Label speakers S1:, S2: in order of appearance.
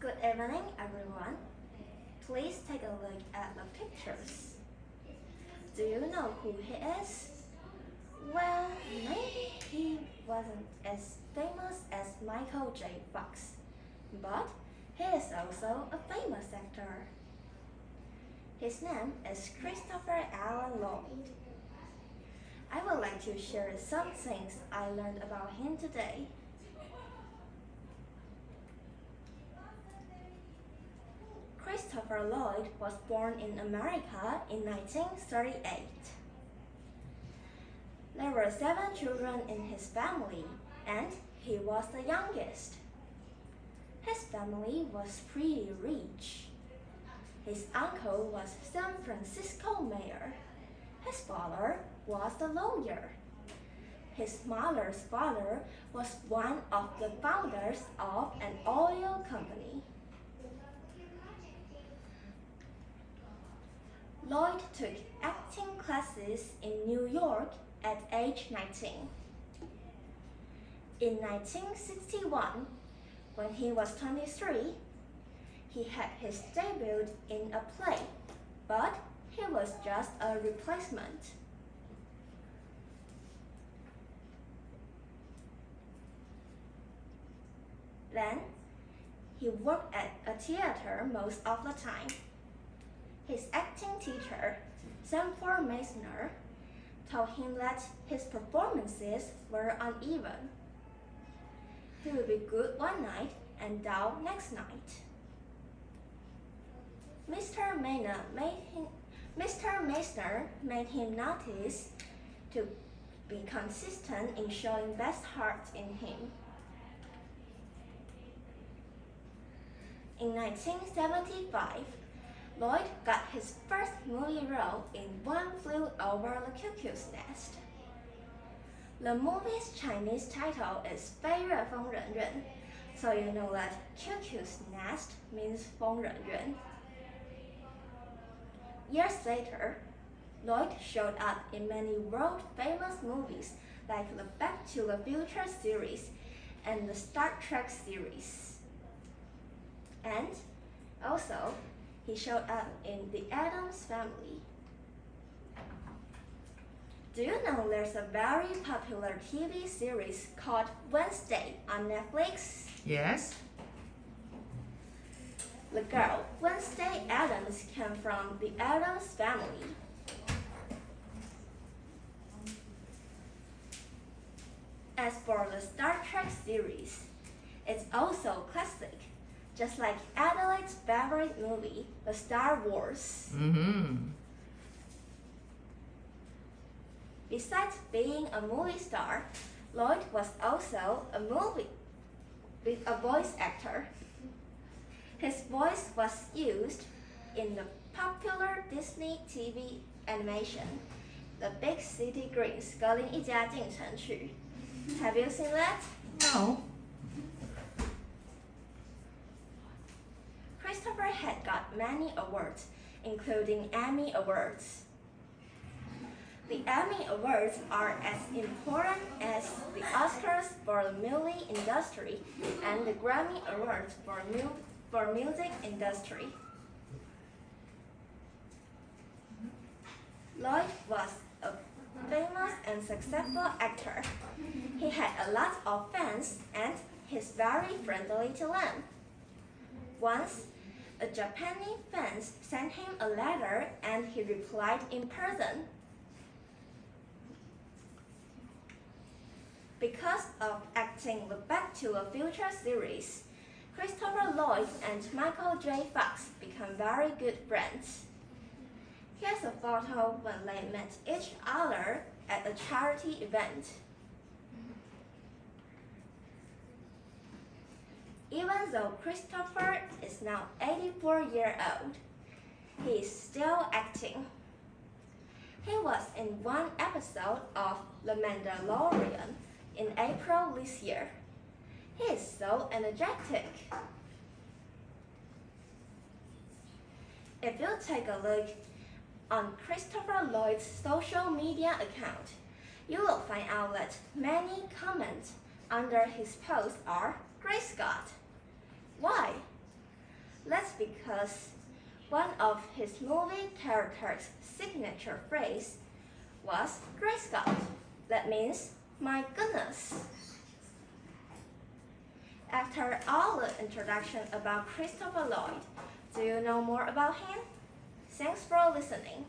S1: Good evening, everyone. Please take a look at the pictures. Do you know who he is? Well, maybe he wasn't as famous as Michael J. Fox, but he is also a famous actor. His name is Christopher Allen Lloyd. I would like to share some things I learned about him today. Christopher Lloyd was born in America in 1938. There were 7 children in his family, and he was the youngest. His family was pretty rich. His uncle was San Francisco mayor. His father was a lawyer. His mother's father was one of the founders of an oil company. Lloyd took acting classes in New York at age 19. In 1961, when he was 23, he had his debut in a play, but he was just a replacement. Then, he worked at a theater most of the time. His acting teacher, Sanford Meisner, told him that his performances were uneven. He would be good one night and dull next night. Mr. Meisner made him notice to be consistent in showing best heart in him. In 1975, Lloyd got his first movie role in One Flew Over the Cuckoo's Nest. The movie's Chinese title is 飞越疯人院, so you know that Cuckoo's Nest means 疯人院. Years later, Lloyd showed up in many world-famous movies like the Back to the Future series and the Star Trek series. And also, he showed up in The Addams Family. Do you know there's a very popular TV series called Wednesday on Netflix?
S2: Yes.
S1: The girl, Wednesday Addams, came from the Addams Family. As for the Star Trek series, it's also classic, just like Adelaide's favorite movie, the Star Wars. Besides being a movie star, Lloyd was also a voice actor. His voice was used in the popular Disney TV animation, The Big City Greens 格林一家进城曲. Have you seen that?
S2: No.
S1: Christopher had got many awards, including Emmy Awards. The Emmy Awards are as important as the Oscars for the movie industry and the Grammy Awards for music industry. Lloyd was a famous and successful actor. He had a lot of fans and he's very friendly to them. Once, a Japanese fan sent him a letter and he replied in person. Because of acting the Back to the Future series, Christopher Lloyd and Michael J. Fox became very good friends. Here's a photo when they met each other at a charity event. Even though Christopher is now 84 years old, he is still acting. He was in one episode of The Mandalorian in April this year. He is so energetic. If you take a look on Christopher Lloyd's social media account, you will find out that many comments under his post are "Great Scott! Why? That's because one of his movie characters' signature phrase was Great Scott. That means, my goodness. After all the introduction about Christopher Lloyd, do you know more about him? Thanks for listening.